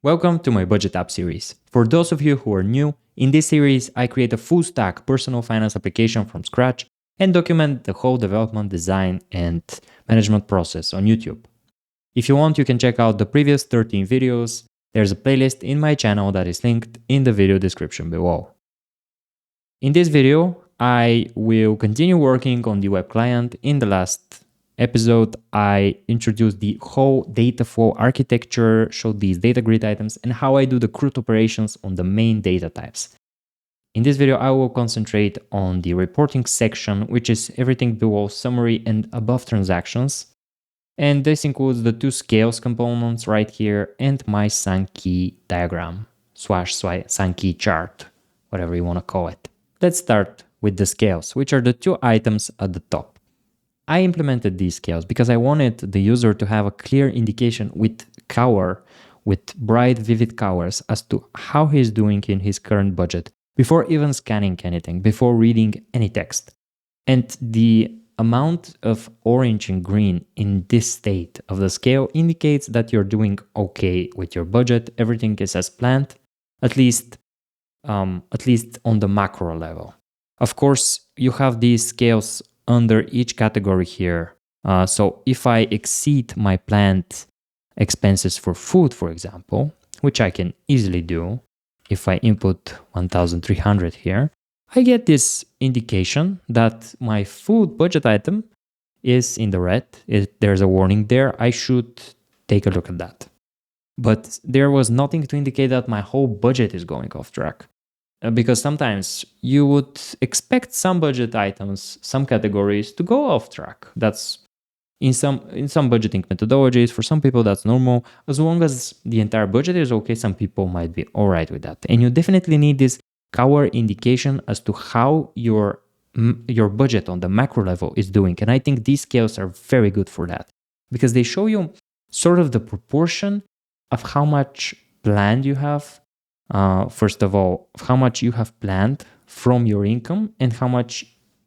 Welcome to my Budget App series. For those of you who are new, in this series I create a full-stack personal finance application from scratch and document the whole development, design, and management process on YouTube. If you want, you can check out the previous 13 videos. There's a playlist in my channel that is linked in the video description below. In this video, I will continue working on the web client. In the last episode, I introduced the whole data flow architecture, showed these data grid items, and how I do the CRUD operations on the main data types. In this video, I will concentrate on the reporting section, which is everything below summary and above transactions. And this includes the two scales components right here and my Sankey diagram, /Sankey chart, whatever you want to call it. Let's start with the scales, which are the two items at the top. I implemented these scales because I wanted the user to have a clear indication with color, with bright, vivid colors as to how he's doing in his current budget before even scanning anything, before reading any text. And the amount of orange and green in this state of the scale indicates that you're doing okay with your budget. Everything is as planned, at least on the macro level. Of course, you have these scales under each category here. So if I exceed my planned expenses for food, for example, which I can easily do, if I input 1,300 here, I get this indication that my food budget item is in the red. There's a warning there. I should take a look at that. But there was nothing to indicate that my whole budget is going off track. Because sometimes you would expect some budget items, some categories to go off track. That's in some budgeting methodologies. For some people, that's normal. As long as the entire budget is okay, some people might be all right with that. And you definitely need this color indication as to how your budget on the macro level is doing. And I think these scales are very good for that because they show you sort of the proportion of how much planned you have. First of all, how much you have planned from your income and how much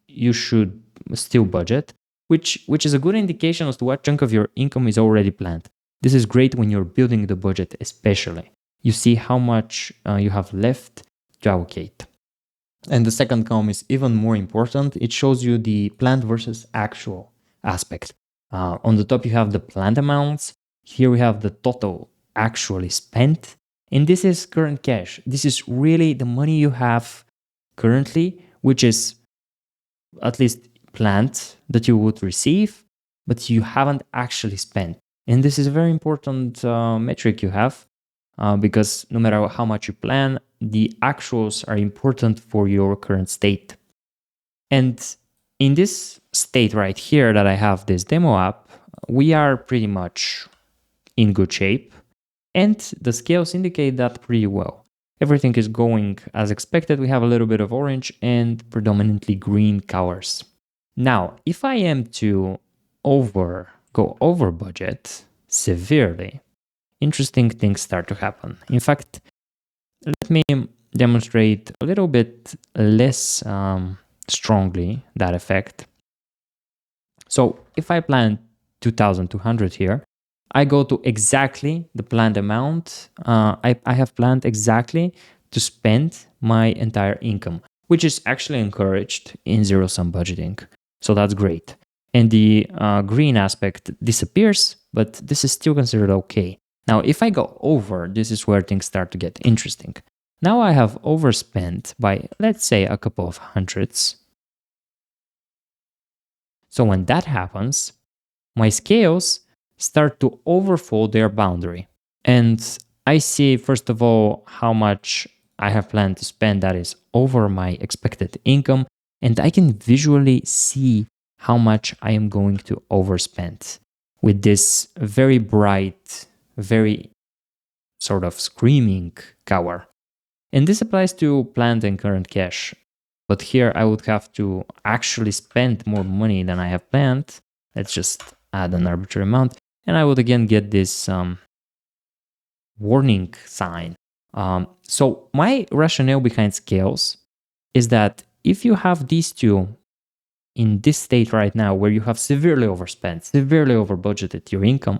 you should still budget, which is a good indication as to what chunk of your income is already planned. This is great when you're building the budget, especially. You see how much you have left to allocate. And the second column is even more important. It shows you the planned versus actual aspect. On the top, you have the planned amounts. Here we have the total actually spent. And this is current cash. This is really the money you have currently, which is at least planned that you would receive, but you haven't actually spent. And this is a very important metric you have because no matter how much you plan, the actuals are important for your current state. And in this state right here that I have this demo app, we are pretty much in good shape. And the scales indicate that pretty well. Everything is going as expected. We have a little bit of orange and predominantly green colors. Now, if I am to go over budget severely, interesting things start to happen. In fact, let me demonstrate a little bit less strongly that effect. So if I plan 2,200 here, I go to exactly the planned amount. I have planned exactly to spend my entire income, which is actually encouraged in zero-sum budgeting. So that's great. And the green aspect disappears, but this is still considered okay. Now, if I go over, this is where things start to get interesting. Now I have overspent by, let's say, a couple of hundreds. So when that happens, my scales start to overflow their boundary. And I see, first of all, how much I have planned to spend that is over my expected income. And I can visually see how much I am going to overspend with this very bright, very sort of screaming color. And this applies to planned and current cash. But here I would have to actually spend more money than I have planned. Let's just add an arbitrary amount. And I would again get this warning sign. So my rationale behind scales is that if you have these two in this state right now where you have severely overspent, severely over budgeted your income,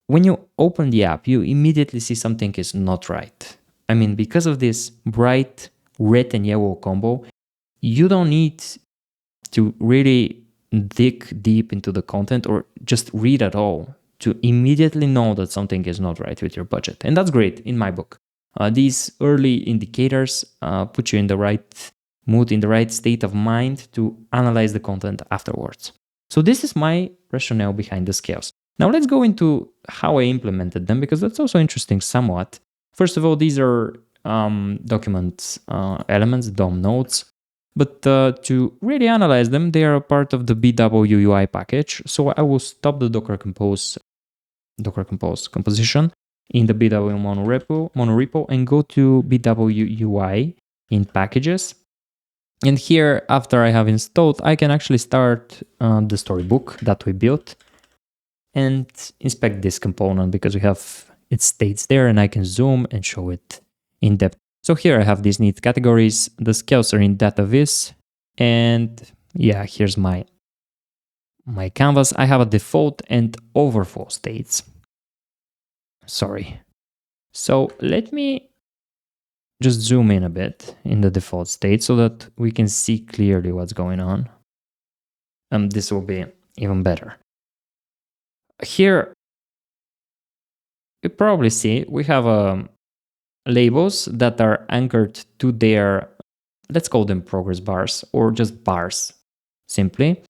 when you open the app, you immediately see something is not right. I mean, because of this bright red and yellow combo, you don't need to really dig deep into the content or just read at all to immediately know that something is not right with your budget. And that's great in my book. These early indicators put you in the right mood, in the right state of mind to analyze the content afterwards. So this is my rationale behind the scales. Now let's go into how I implemented them, because that's also interesting somewhat. First of all, these are document elements, DOM nodes. But to really analyze them, they are a part of the BWUI package. So I will stop the Docker Compose composition in the BW monorepo and go to BWUI in packages. And here, after I have installed, I can actually start the storybook that we built and inspect this component, because we have its states there and I can zoom and show it in depth. So here I have these neat categories. The scales are in data viz. And yeah, here's my canvas. I have a default and overflow states. Sorry. So let me just zoom in a bit in the default state so that we can see clearly what's going on. This will be even better. Here, you probably see we have labels that are anchored to their, let's call them progress bars or just bars simply.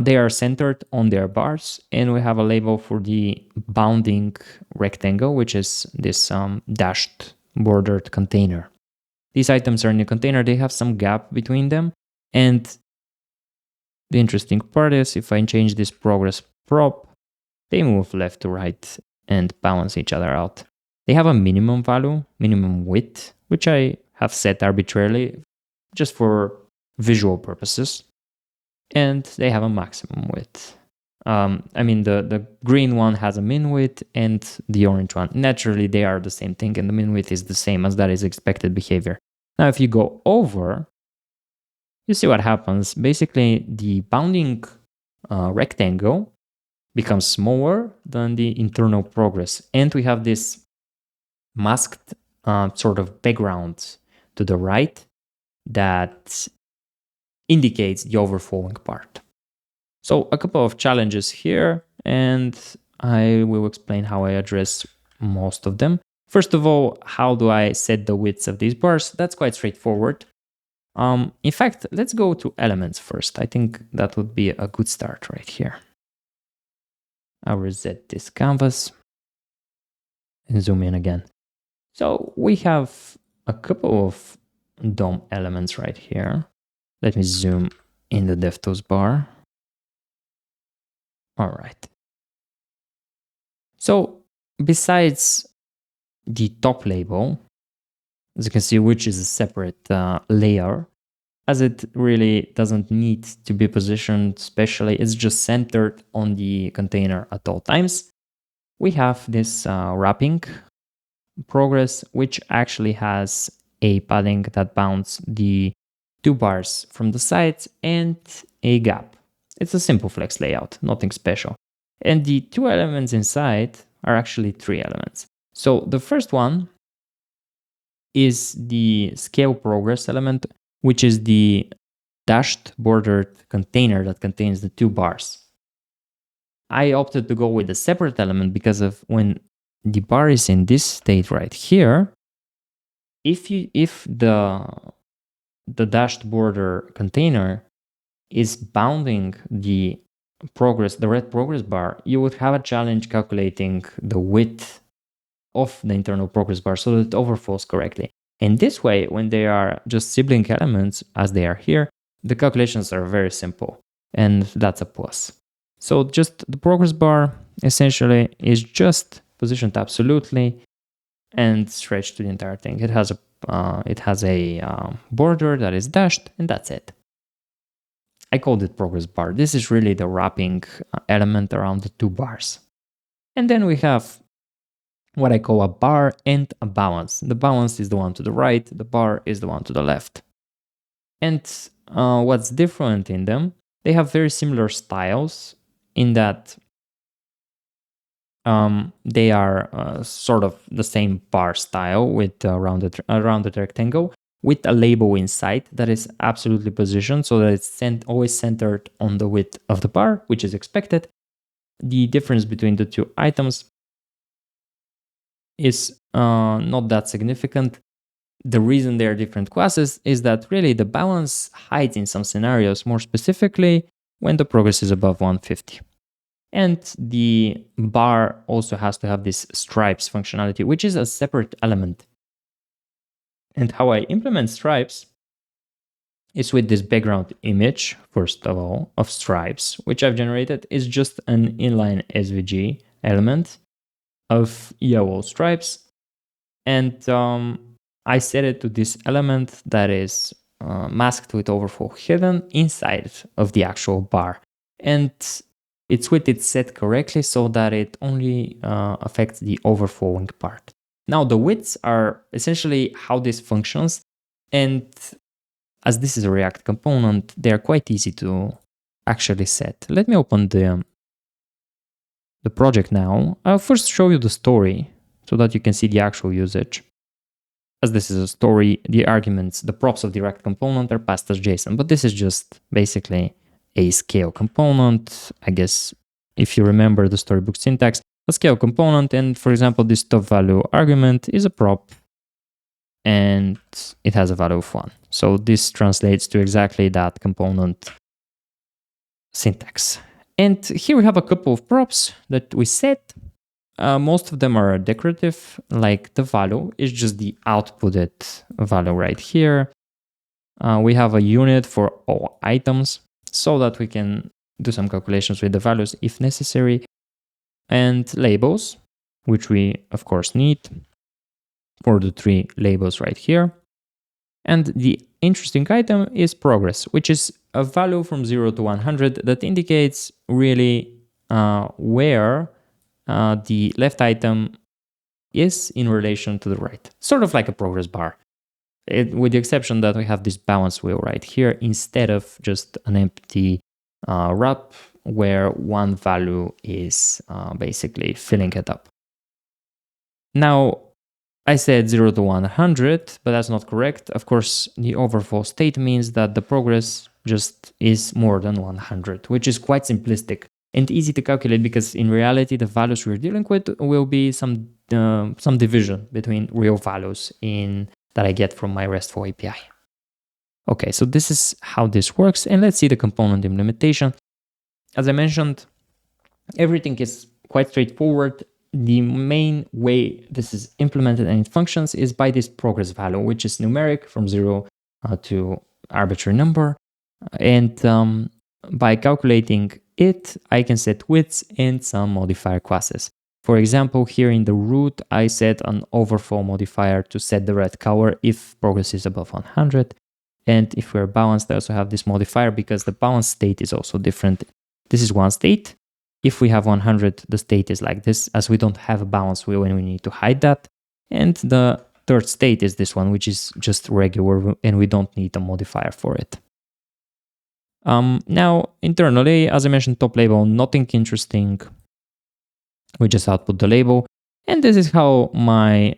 They are centered on their bars, and we have a label for the bounding rectangle, which is this dashed bordered container. These items are in the container, they have some gap between them. And the interesting part is if I change this progress prop, they move left to right and balance each other out. They have a minimum value, minimum width, which I have set arbitrarily just for visual purposes. And they have a maximum width. I mean, the green one has a min width and the orange one. Naturally, they are the same thing, and the min width is the same, as that is expected behavior. Now, if you go over, you see what happens. Basically, the bounding rectangle becomes smaller than the internal progress. And we have this masked sort of background to the right that indicates the overflowing part. So a couple of challenges here, and I will explain how I address most of them. First of all, how do I set the widths of these bars? That's quite straightforward. In fact, let's go to elements first. I think that would be a good start right here. I'll reset this canvas and zoom in again. So we have a couple of DOM elements right here. Let me zoom in the DevTools bar. All right. So besides the top label, as you can see, which is a separate layer, as it really doesn't need to be positioned specially, it's just centered on the container at all times. We have this wrapping progress, which actually has a padding that bounds the two bars from the sides and a gap. It's a simple flex layout, nothing special. And the two elements inside are actually three elements. So the first one is the scale progress element, which is the dashed bordered container that contains the two bars. I opted to go with a separate element because of when the bar is in this state right here, if the dashed border container is bounding the red progress bar, you would have a challenge calculating the width of the internal progress bar so that it overflows correctly. And this way, when they are just sibling elements, as they are here, the calculations are very simple, and that's a plus. So just the progress bar essentially is just positioned absolutely and stretched to the entire thing. It has a border that is dashed, and that's it. I called it progress bar. This is really the wrapping element around the two bars. And then we have what I call a bar and a balance. The balance is the one to the right, the bar is the one to the left. And what's different in them, they have very similar styles in that They are sort of the same bar style with a rounded rectangle with a label inside that is absolutely positioned so that it's always centered on the width of the bar, which is expected. The difference between the two items is not that significant. The reason they are different classes is that really the balance hides in some scenarios, more specifically when the progress is above 150. And the bar also has to have this stripes functionality, which is a separate element. And how I implement stripes is with this background image, first of all, of stripes, which I've generated is just an inline SVG element of yellow stripes. And I set it to this element that is masked with overflow hidden inside of the actual bar. And it's with it set correctly so that it only affects the overflowing part. Now the widths are essentially how this functions, and as this is a React component, they are quite easy to actually set. Let me open the project now. I'll first show you the story so that you can see the actual usage. As this is a story, the arguments, the props of the React component are passed as JSON, but this is just basically a scale component. I guess if you remember the storybook syntax, a scale component, and for example, this top value argument is a prop and it has a value of 1. So this translates to exactly that component syntax. And here we have a couple of props that we set. Most of them are decorative, like the value is just the outputted value right here. We have a unit for all items so that we can do some calculations with the values if necessary. And labels, which we of course need for the 3 labels right here. And the interesting item is progress, which is a value from 0 to 100 that indicates really where the left item is in relation to the right, sort of like a progress bar, with the exception that we have this balance wheel right here instead of just an empty wrap where one value is basically filling it up. Now, I said 0 to 100, but that's not correct. Of course, the overflow state means that the progress just is more than 100, which is quite simplistic and easy to calculate because in reality, the values we're dealing with will be some division between real values that I get from my RESTful API. Okay, so this is how this works, and let's see the component implementation. As I mentioned, everything is quite straightforward. The main way this is implemented and it functions is by this progress value, which is numeric from 0 to arbitrary number. And by calculating it, I can set widths and some modifier classes. For example, here in the root, I set an overflow modifier to set the red color if progress is above 100. And if we're balanced, I also have this modifier because the balance state is also different. This is one state. If we have 100, the state is like this, as we don't have a balance wheel and we need to hide that. And the third state is this one, which is just regular and we don't need a modifier for it. Now, internally, as I mentioned, top label, nothing interesting. We just output the label. And this is how my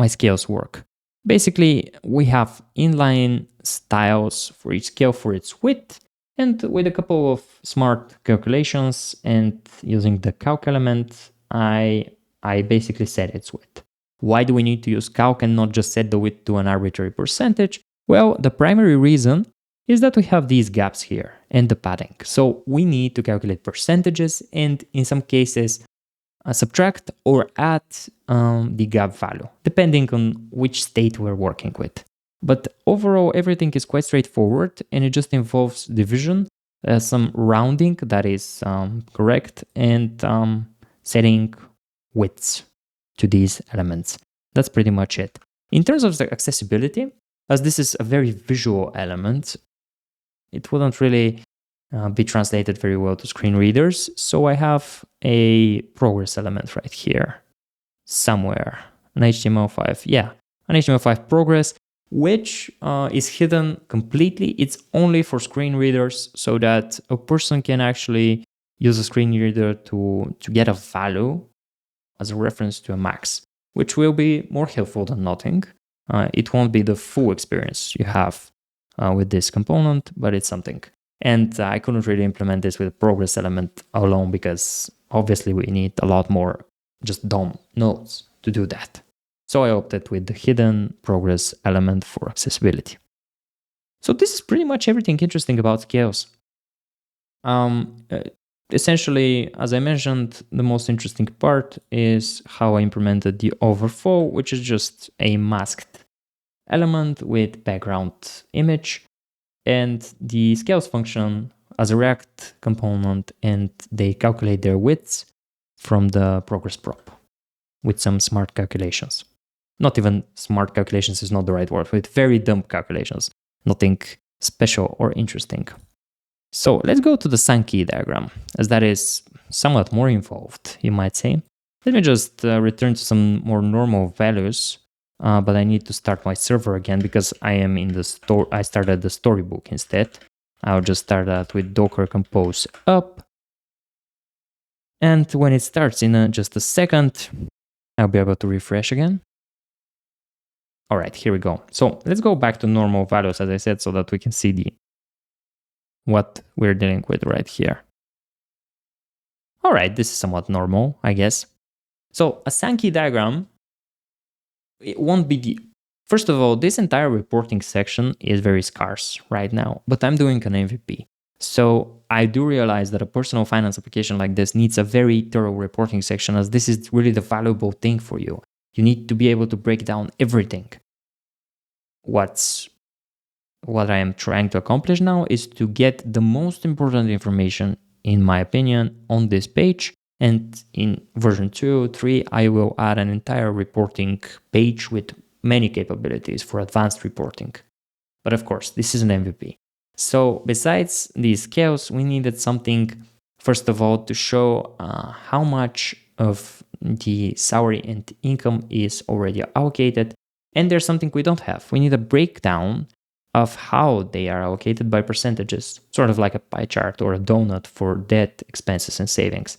scales work. Basically, we have inline styles for each scale for its width. And with a couple of smart calculations and using the calc element, I basically set its width. Why do we need to use calc and not just set the width to an arbitrary percentage? Well, the primary reason is that we have these gaps here and the padding. So we need to calculate percentages and in some cases subtract or add the gap value, depending on which state we're working with. But overall, everything is quite straightforward and it just involves division, some rounding that is correct, and setting widths to these elements. That's pretty much it. In terms of the accessibility, as this is a very visual element, it wouldn't really be translated very well to screen readers. So I have a progress element right here somewhere, an HTML5. Yeah, an HTML5 progress, which is hidden completely. It's only for screen readers so that a person can actually use a screen reader to get a value as a reference to a max, which will be more helpful than nothing. It won't be the full experience you have with this component, but it's something. And I couldn't really implement this with a progress element alone because obviously we need a lot more just DOM nodes to do that. So I opted with the hidden progress element for accessibility. So this is pretty much everything interesting about scales. Essentially, as I mentioned, the most interesting part is how I implemented the overflow, which is just a masked element with background image, and the scales function as a React component, and they calculate their widths from the progress prop with some smart calculations. Not even smart calculations is not the right word, with very dumb calculations. Nothing special or interesting. So let's go to the Sankey diagram, as that is somewhat more involved, you might say. Let me just return to some more normal values, but I need to start my server again because I am in the store. I started the storybook instead. I'll just start that with docker compose up. And when it starts in just a second, I'll be able to refresh again. All right, here we go. So let's go back to normal values, as I said, so that we can see what we're dealing with right here. All right, this is somewhat normal, I guess. So a Sankey diagram, it won't be first of all, this entire reporting section is very scarce right now, but I'm doing an MVP. So I do realize that a personal finance application like this needs a very thorough reporting section, as this is really the valuable thing for you. You need to be able to break down everything. What I am trying to accomplish now is to get the most important information, in my opinion, on this page. And in version 2, 3, I will add an entire reporting page with many capabilities for advanced reporting. But of course, this is an MVP. So besides these scales, we needed something, first of all, to show how much of the salary and income is already allocated. And there's something we don't have. We need a breakdown of how they are allocated by percentages, sort of like a pie chart or a donut for debt, expenses, and savings.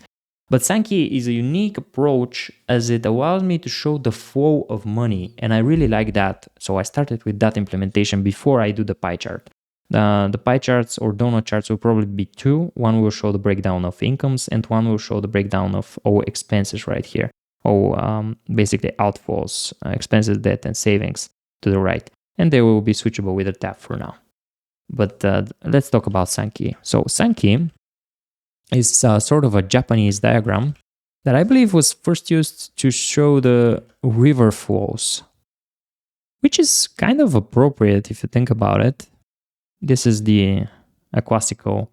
But Sankey is a unique approach as it allows me to show the flow of money, and I really like that. So I started with that implementation before I do the pie chart. The pie charts or donut charts will probably be two. One will show the breakdown of incomes, and one will show the breakdown of all expenses right here. Basically outflows, expenses, debt, and savings to the right. And they will be switchable with a tab for now. But let's talk about Sankey. So Sankey is sort of a Japanese diagram that I believe was first used to show the river flows, which is kind of appropriate if you think about it. This is a classical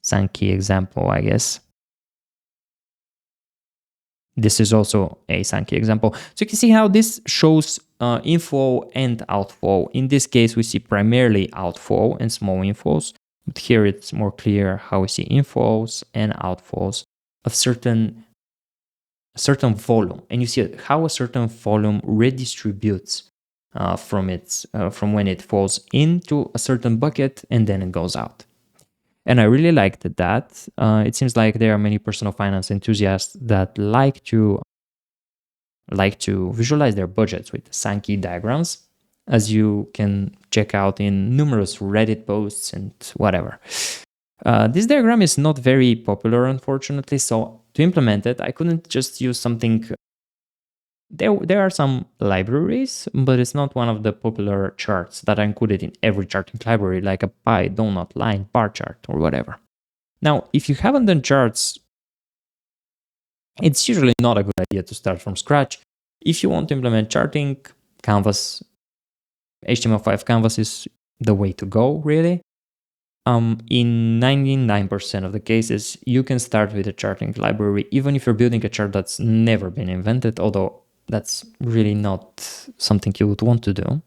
Sankey example, I guess. This is also a Sankey example. So you can see how this shows inflow and outflow. In this case, we see primarily outflow and small inflows. But here it's more clear how we see inflows and outflows of certain volume. And you see how a certain volume redistributes from when it falls into a certain bucket and then it goes out. And I really liked that. It seems like there are many personal finance enthusiasts that like to visualize their budgets with Sankey diagrams, as you can check out in numerous Reddit posts and whatever. This diagram is not very popular, unfortunately, so to implement it, I couldn't just use something. There are some libraries, but it's not one of the popular charts that are included in every charting library, like a pie, donut, line, bar chart, or whatever. Now, if you haven't done charts, it's usually not a good idea to start from scratch. If you want to implement charting, Canvas, HTML5 Canvas is the way to go, really. In 99% of the cases, you can start with a charting library, even if you're building a chart that's never been invented, although that's really not something you would want to do.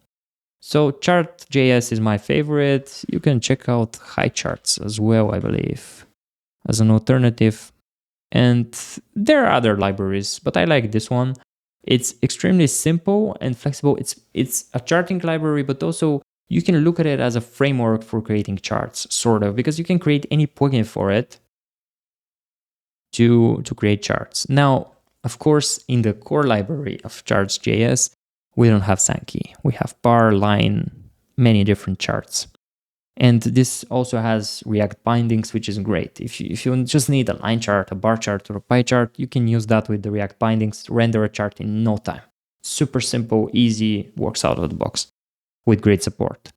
So chart.js is my favorite. You can check out HighCharts as well, I believe, as an alternative. And there are other libraries, but I like this one. It's extremely simple and flexible. It's a charting library, but also you can look at it as a framework for creating charts, sort of, because you can create any plugin for it. to create charts. Now, of course, in the core library of charts.js, we don't have Sankey. We have bar, line, many different charts. And this also has React bindings, which is great. If you just need a line chart, a bar chart, or a pie chart, you can use that with the React bindings to render a chart in no time. Super simple, easy, works out of the box with great support.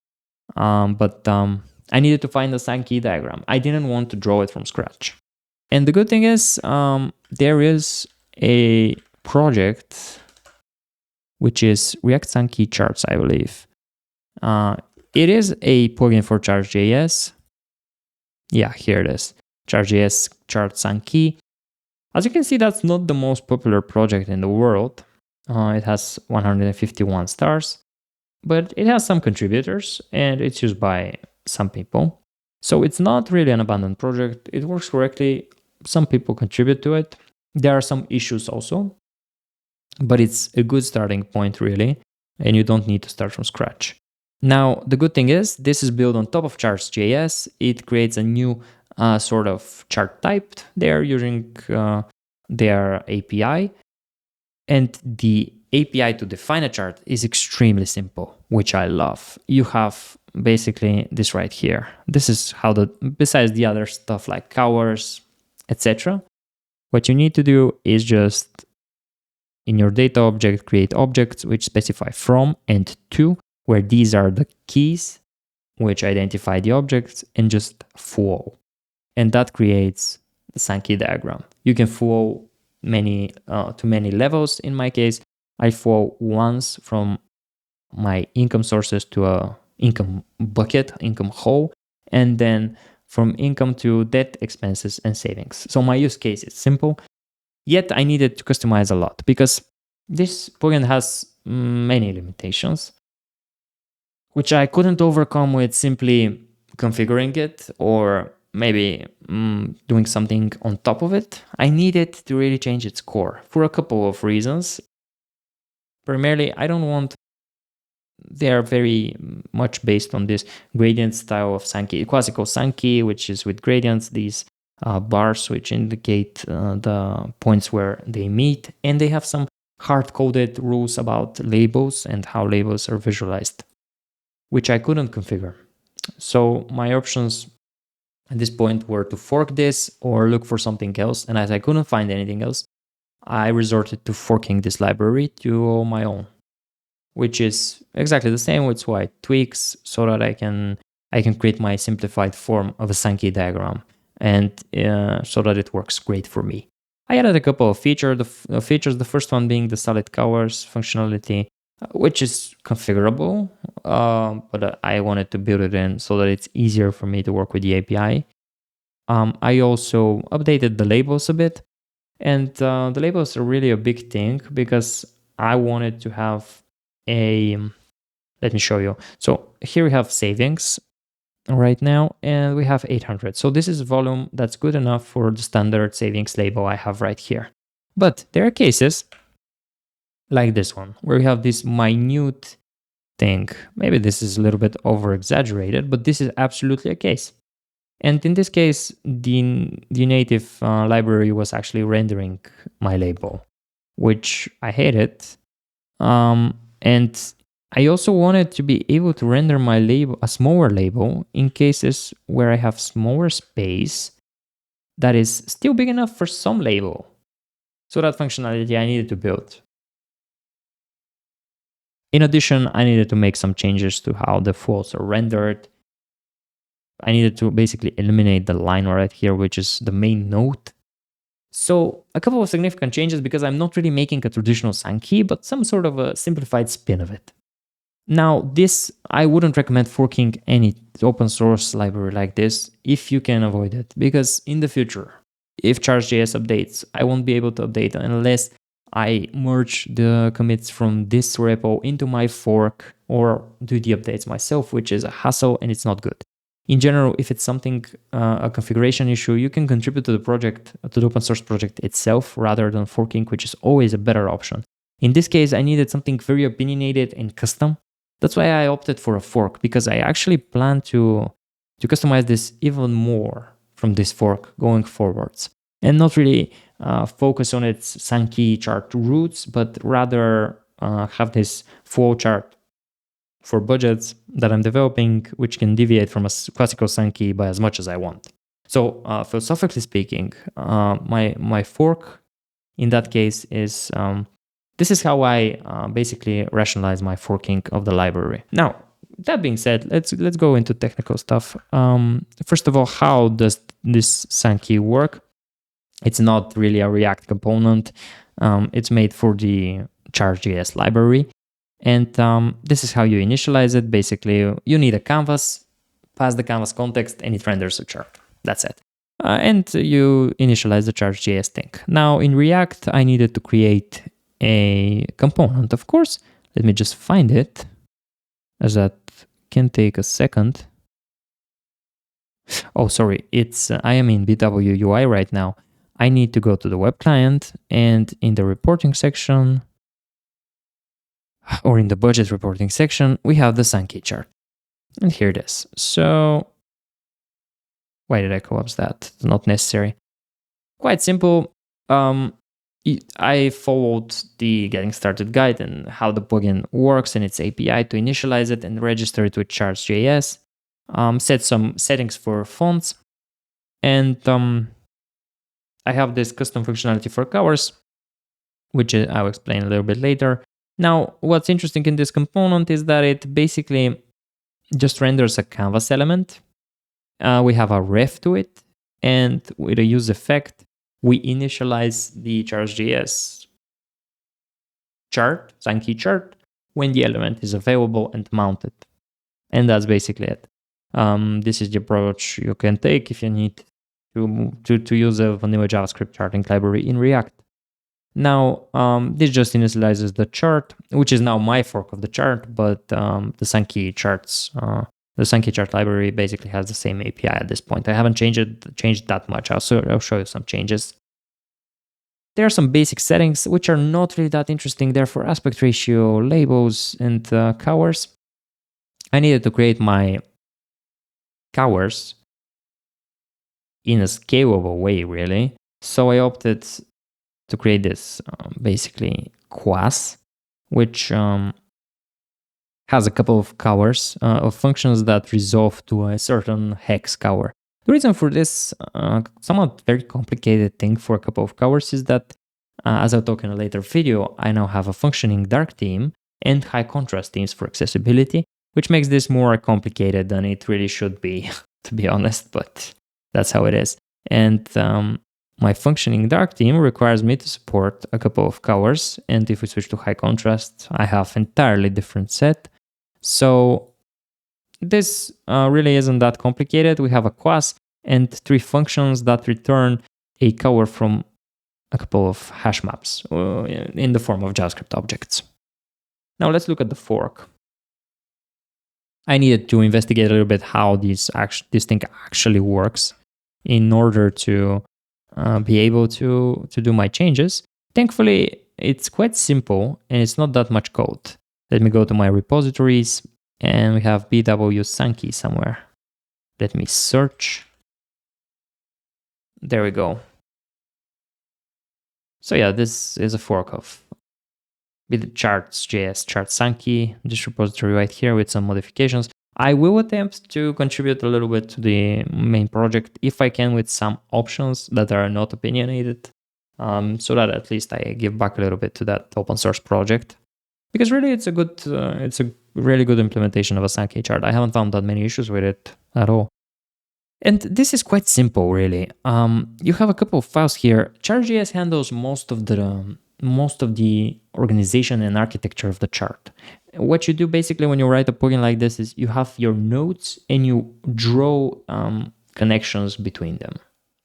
But I needed to find a Sankey diagram. I didn't want to draw it from scratch. And the good thing is there is a project which is React Sankey charts, I believe. It is a plugin for chart.js. Yeah, here it is. Chartjs-chart-sankey. As you can see, that's not the most popular project in the world. It has 151 stars, but it has some contributors and it's used by some people. So it's not really an abandoned project. It works correctly. Some people contribute to it. There are some issues also, but it's a good starting point really, and you don't need to start from scratch. Now, the good thing is this is built on top of charts.js. It creates a new sort of chart type there using their API. And the API to define a chart is extremely simple, which I love. You have basically this right here. This is how besides the other stuff like hours, etc. What you need to do is just in your data object, create objects which specify from and to, where these are the keys which identify the objects, and just flow. And that creates the Sankey diagram. You can flow to many levels. In my case, I flow once from my income sources to a income bucket, income hole, and then from income to debt, expenses, and savings. So my use case is simple, yet I needed to customize a lot because this plugin has many limitations, which I couldn't overcome with simply configuring it or maybe doing something on top of it. I needed to really change its core for a couple of reasons. Primarily, I don't want, they are very much based on this gradient style of Sankey, classical Sankey, which is with gradients, these bars which indicate the points where they meet, and they have some hard-coded rules about labels and how labels are visualized, which I couldn't configure. So my options at this point were to fork this or look for something else. And as I couldn't find anything else, I resorted to forking this library to my own, which is exactly the same with slight tweaks so that I can create my simplified form of a Sankey diagram, and so that it works great for me. I added a couple of features. The first one being the solid colors functionality, which is configurable, but I wanted to build it in so that it's easier for me to work with the API. I also updated the labels a bit, and the labels are really a big thing because I wanted to have let me show you. So here we have savings right now, and we have 800. So this is volume that's good enough for the standard savings label I have right here. But there are cases like this one, where we have this minute thing. Maybe this is a little bit over exaggerated, but this is absolutely a case. And in this case, the native library was actually rendering my label, which I hated. And I also wanted to be able to render my label, a smaller label, in cases where I have smaller space that is still big enough for some label. So that functionality I needed to build. In addition, I needed to make some changes to how the flows are rendered. I needed to basically eliminate the line right here, which is the main node. So a couple of significant changes because I'm not really making a traditional Sankey, but some sort of a simplified spin of it. Now, this, I wouldn't recommend forking any open source library like this if you can avoid it, because in the future, if chartjs updates, I won't be able to update unless I merge the commits from this repo into my fork or do the updates myself, which is a hassle and it's not good. In general, if it's something, a configuration issue, you can contribute to the project, to the open source project itself rather than forking, which is always a better option. In this case, I needed something very opinionated and custom. That's why I opted for a fork, because I actually plan to customize this even more from this fork going forwards. and not really focus on its Sankey chart roots, but rather have this flow chart for budgets that I'm developing, which can deviate from a classical Sankey by as much as I want. So philosophically speaking, my fork in that case is this is how I basically rationalize my forking of the library. Now, that being said, let's go into technical stuff. First of all, how does this Sankey work? It's not really a React component. It's made for the chart.js library. And this is how you initialize it. Basically, you need a canvas, pass the canvas context, and it renders a chart. That's it. And you initialize the chart.js thing. Now, in React, I needed to create a component, of course. Let me just find it, as that can take a second. Oh, sorry. I am in BW UI right now. I need to go to the web client, and in the reporting section, or in the budget reporting section, we have the Sankey chart. And here it is. So why did I collapse that? It's not necessary. Quite simple. I followed the getting started guide and how the plugin works and its API to initialize it and register it with charts.js. Set some settings for fonts, and I have this custom functionality for colors, which I'll explain a little bit later. Now, what's interesting in this component is that it basically just renders a canvas element. We have a ref to it, and with a useEffect, we initialize the charts.js chart, Sankey chart, when the element is available and mounted. And that's basically it. This is the approach you can take if you need to use a vanilla JavaScript charting library in React. Now, this just initializes the chart, which is now my fork of the chart, but the Sankey charts, the Sankey chart library basically has the same API at this point. I haven't changed that much. I'll show you some changes. There are some basic settings which are not really that interesting. They're for aspect ratio, labels, and colors. I needed to create my colors in a scalable way, really. So I opted to create this basically class, which has a couple of colors of functions that resolve to a certain hex color. The reason for this somewhat very complicated thing for a couple of colors is that, as I'll talk in a later video, I now have a functioning dark theme and high contrast themes for accessibility, which makes this more complicated than it really should be, to be honest, but that's how it is. And my functioning dark theme requires me to support a couple of colors, and if we switch to high contrast, I have entirely different set. So this really isn't that complicated. We have a class and 3 functions that return a color from a couple of hash maps in the form of JavaScript objects. Now let's look at the fork. I needed to investigate a little bit how this thing actually works in order to be able to do my changes. Thankfully, it's quite simple and it's not that much code. Let me go to my repositories, and we have BW Sankey somewhere. Let me search. There we go. So yeah, this is a fork of charts.js-chart-sankey, this repository right here with some modifications. I will attempt to contribute a little bit to the main project if I can, with some options that are not opinionated, so that at least I give back a little bit to that open source project. Because really, it's a really good implementation of a Sankey chart. I haven't found that many issues with it at all. And this is quite simple, really. You have a couple of files here. Chart.js handles most of the organization and architecture of the chart. What you do basically when you write a plugin like this is you have your nodes and you draw connections between them.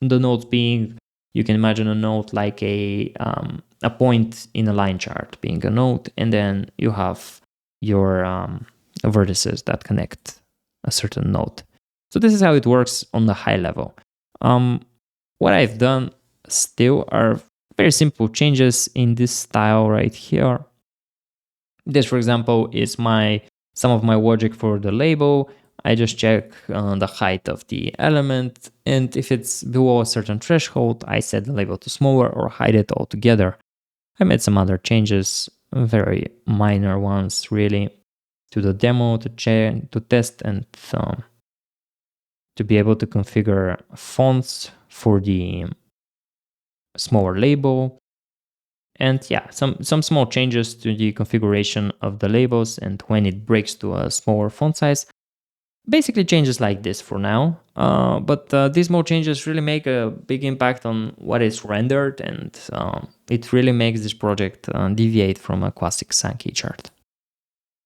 The nodes being, you can imagine a node like a point in a line chart being a node, and then you have your vertices that connect a certain node. So this is how it works on the high level. What I've done still are very simple changes in this style right here. This, for example, is some of my logic for the label. I just check the height of the element, and if it's below a certain threshold, I set the label to smaller or hide it altogether. I made some other changes, very minor ones really, to the demo to test and to be able to configure fonts for the smaller label. And yeah, some small changes to the configuration of the labels and when it breaks to a smaller font size. Basically changes like this for now, but these small changes really make a big impact on what is rendered, and it really makes this project deviate from a classic Sankey chart.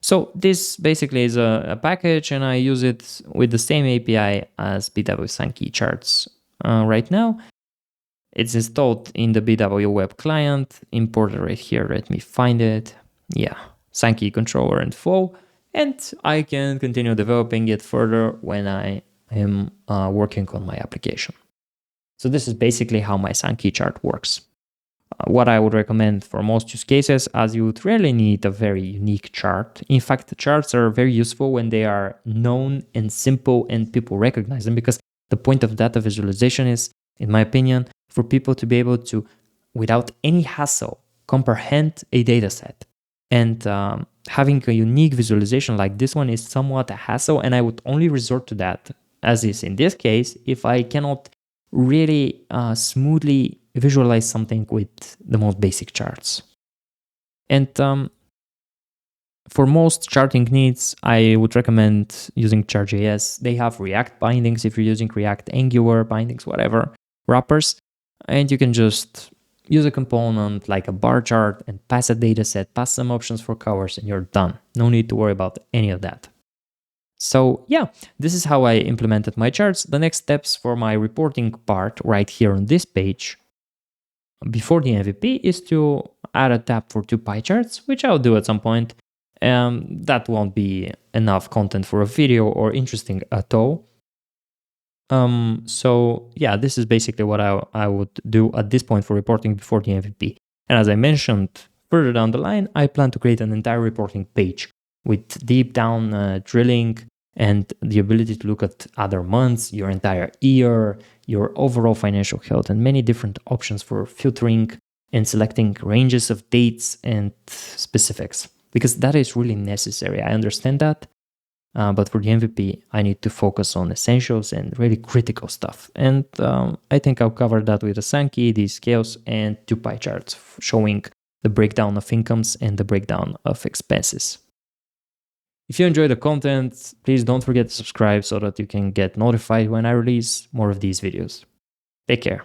So this basically is a package, and I use it with the same API as BW Sankey charts right now. It's installed in the BW web client, imported right here. Let me find it. Yeah, Sankey controller and flow. And I can continue developing it further when I am working on my application. So this is basically how my Sankey chart works. What I would recommend for most use cases, as you would rarely need a very unique chart. In fact, charts are very useful when they are known and simple and people recognize them, because the point of data visualization is, in my opinion, for people to be able to, without any hassle, comprehend a data set. And having a unique visualization like this one is somewhat a hassle, and I would only resort to that, as is in this case, if I cannot really smoothly visualize something with the most basic charts. And for most charting needs, I would recommend using chart.js. They have React bindings if you're using React, Angular bindings, whatever, wrappers. And you can just use a component like a bar chart and pass a data set, pass some options for colors, and you're done. No need to worry about any of that. So yeah, this is how I implemented my charts. The next steps for my reporting part right here on this page before the MVP is to add a tab for 2 pie charts, which I'll do at some point. That won't be enough content for a video or interesting at all. So yeah, this is basically what I would do at this point for reporting before the MVP. And as I mentioned further down the line, I plan to create an entire reporting page with deep down drilling and the ability to look at other months, your entire year, your overall financial health, and many different options for filtering and selecting ranges of dates and specifics, because that is really necessary. I understand that. But for the MVP, I need to focus on essentials and really critical stuff. And I think I'll cover that with a Sankey, these scales, and 2 pie charts showing the breakdown of incomes and the breakdown of expenses. If you enjoy the content, please don't forget to subscribe so that you can get notified when I release more of these videos. Take care.